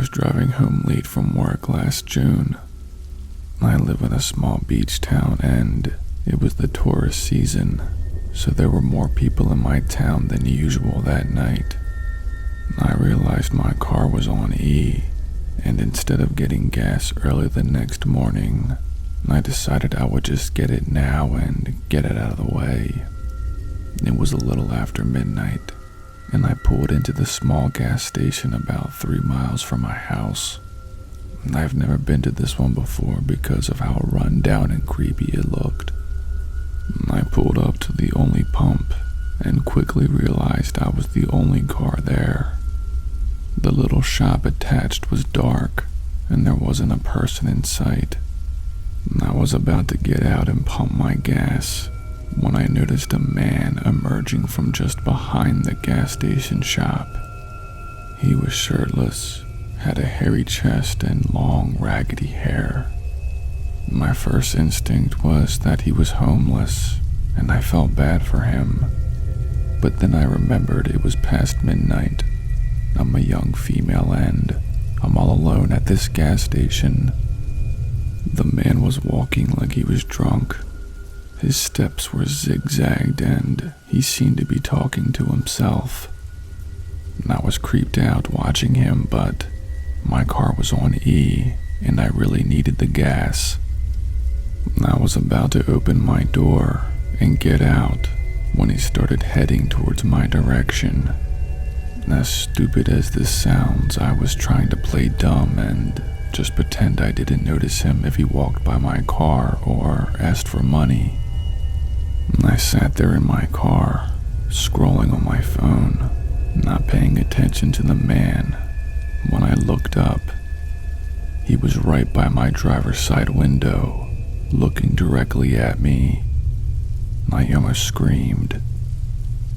was driving home late from work last June. I live in a small beach town and it was the tourist season, so there were more people in my town than usual that night. I realized my car was on E, and instead of getting gas early the next morning, I decided I would just get it now and get it out of the way. It was a little after midnight, and I pulled into the small gas station about 3 miles from my house. I've never been to this one before because of how run down and creepy it looked. I pulled up to the only pump and quickly realized I was the only car there. The little shop attached was dark and there wasn't a person in sight. I was about to get out and pump my gas when I noticed a man emerging from just behind the gas station shop. He was shirtless, had a hairy chest and long, raggedy hair. My first instinct was that he was homeless, and I felt bad for him. But then I remembered it was past midnight. I'm a young female and I'm all alone at this gas station. The man was walking like he was drunk. His steps were zigzagged and he seemed to be talking to himself. I was creeped out watching him, but my car was on E and I really needed the gas. I was about to open my door and get out when he started heading towards my direction. As stupid as this sounds, I was trying to play dumb and just pretend I didn't notice him if he walked by my car or asked for money. I sat there in my car, scrolling on my phone, not paying attention to the man. When I looked up, he was right by my driver's side window, looking directly at me. I almost screamed.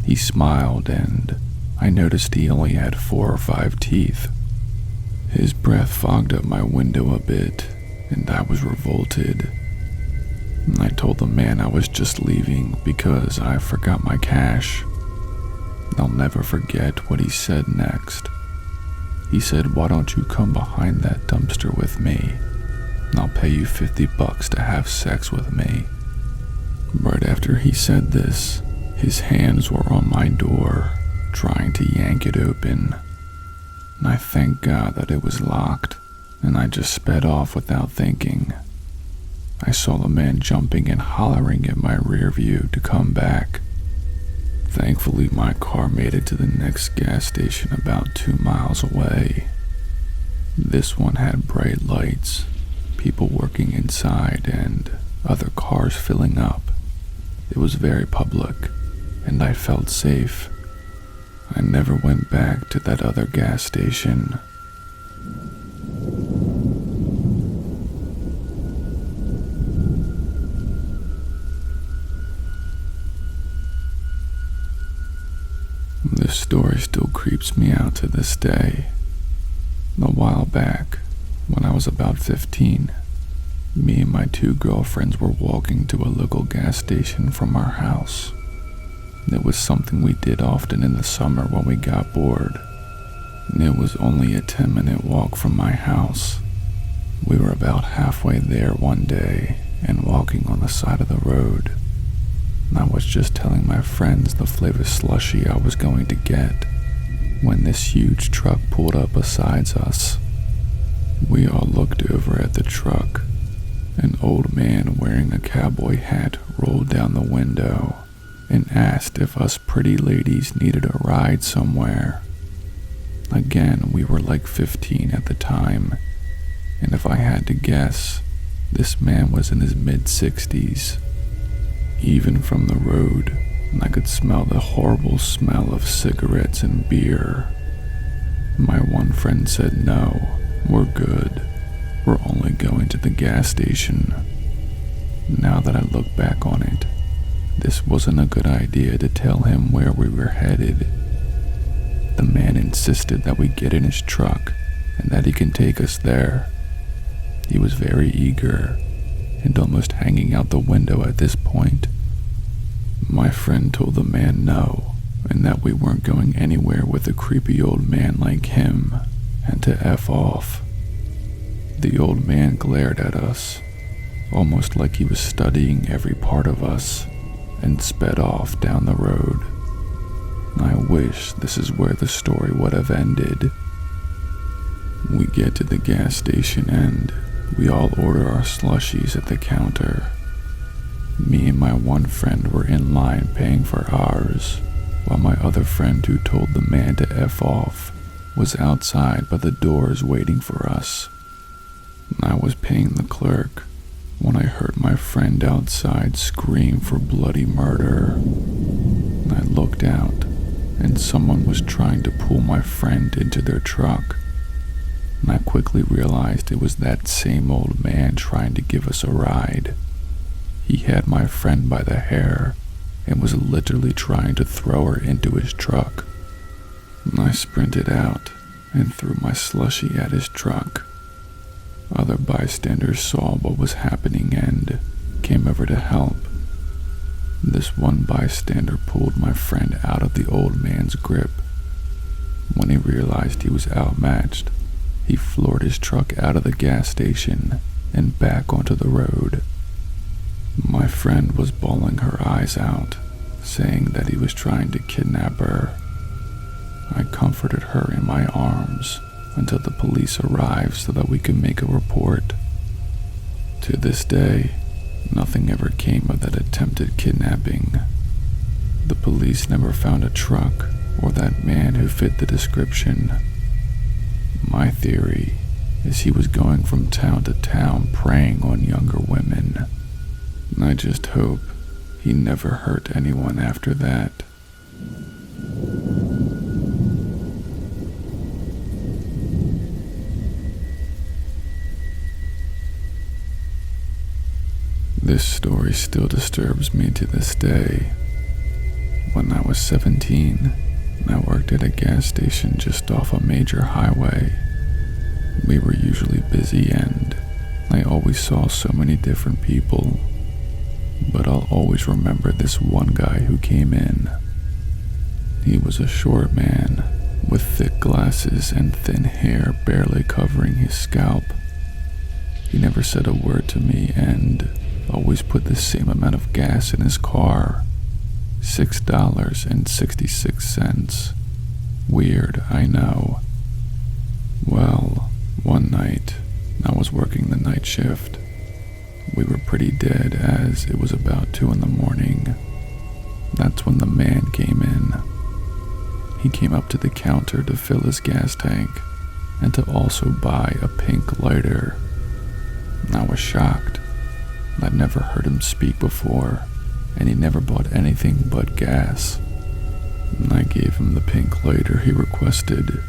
He smiled and I noticed he only had 4 or 5 teeth. His breath fogged up my window a bit, and I was revolted. I told the man I was just leaving because I forgot my cash. I'll never forget what he said next. He said, "Why don't you come behind that dumpster with me? I'll pay you $50 to have sex with me." Right after he said this, his hands were on my door, trying to yank it open. I thank God that it was locked, and I just sped off without thinking. I saw the man jumping and hollering at my rear view to come back. Thankfully, my car made it to the next gas station about 2 miles away. This one had bright lights, people working inside, and other cars filling up. It was very public, and I felt safe. I never went back to that other gas station. This story still creeps me out to this day. A while back, when I was about 15, me and my 2 girlfriends were walking to a local gas station from our house. It was something we did often in the summer when we got bored. It was only a 10-minute walk from my house. We were about halfway there one day and walking on the side of the road. I was just telling my friends the flavor slushie I was going to get when this huge truck pulled up beside us. We all looked over at the truck. An old man wearing a cowboy hat rolled down the window and asked if us pretty ladies needed a ride somewhere. Again, we were like 15 at the time, and if I had to guess, this man was in his mid-60s. Even from the road, I could smell the horrible smell of cigarettes and beer. My one friend said, "No, we're good. We're only going to the gas station." Now that I look back on it, this wasn't a good idea to tell him where we were headed. The man insisted that we get in his truck and that he can take us there. He was very eager and almost hanging out the window at this point. My friend told the man no, and that we weren't going anywhere with a creepy old man like him, and to F off. The old man glared at us, almost like he was studying every part of us, and sped off down the road. I wish this is where the story would have ended. We get to the gas station and we all order our slushies at the counter. Me and my one friend were in line paying for ours, while my other friend, who told the man to F off, was outside by the doors waiting for us. I was paying the clerk when I heard my friend outside scream for bloody murder. I looked out, and someone was trying to pull my friend into their truck. I quickly realized it was that same old man trying to give us a ride. He had my friend by the hair and was literally trying to throw her into his truck. I sprinted out and threw my slushie at his truck. Other bystanders saw what was happening and came over to help. This one bystander pulled my friend out of the old man's grip. When he realized he was outmatched, he floored his truck out of the gas station and back onto the road. My friend was bawling her eyes out, saying that he was trying to kidnap her. I comforted her in my arms until the police arrived so that we could make a report. To this day, nothing ever came of that attempted kidnapping. The police never found a truck or that man who fit the description. My theory is he was going from town to town preying on younger women. I just hope he never hurt anyone after that. This story still disturbs me to this day. When I was 17, I worked at a gas station just off a major highway. We were usually busy and I always saw so many different people. But I'll always remember this one guy who came in. He was a short man with thick glasses and thin hair barely covering his scalp. He never said a word to me and always put the same amount of gas in his car, $6.66. Weird, I know. Well, one night, I was working the night shift. We were pretty dead as it was about 2 a.m. That's when the man came in. He came up to the counter to fill his gas tank and to also buy a pink lighter. I was shocked. I'd never heard him speak before, and he never bought anything but gas. I gave him the pink lighter he requested,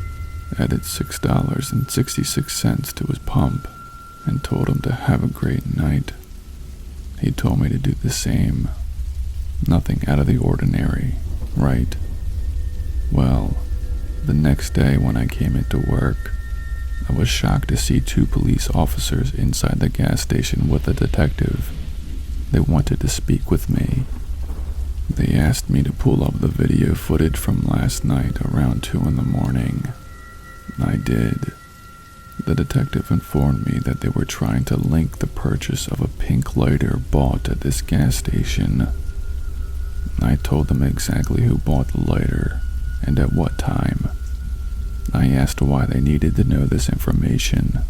added $6.66 to his pump, and told him to have a great night. He told me to do the same. Nothing out of the ordinary, right? Well, the next day when I came into work, I was shocked to see 2 police officers inside the gas station with a detective. They wanted to speak with me. They asked me to pull up the video footage from last night around 2 a.m. I did. The detective informed me that they were trying to link the purchase of a pink lighter bought at this gas station. I told them exactly who bought the lighter and at what time. I asked why they needed to know this information.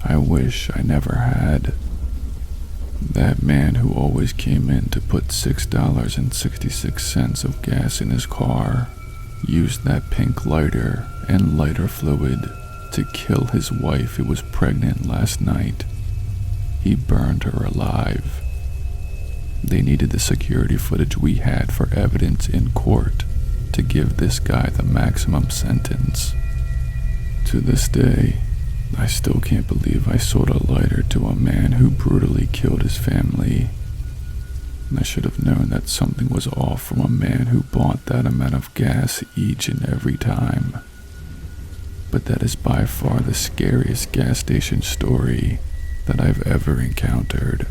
I wish I never had. That man who always came in to put $6.66 of gas in his car used that pink lighter and lighter fluid to kill his wife who was pregnant last night. He burned her alive. They needed the security footage we had for evidence in court to give this guy the maximum sentence. To this day, I still can't believe I sold a lighter to a man who brutally killed his family. I should have known that something was off from a man who bought that amount of gas each and every time. But that is by far the scariest gas station story that I've ever encountered.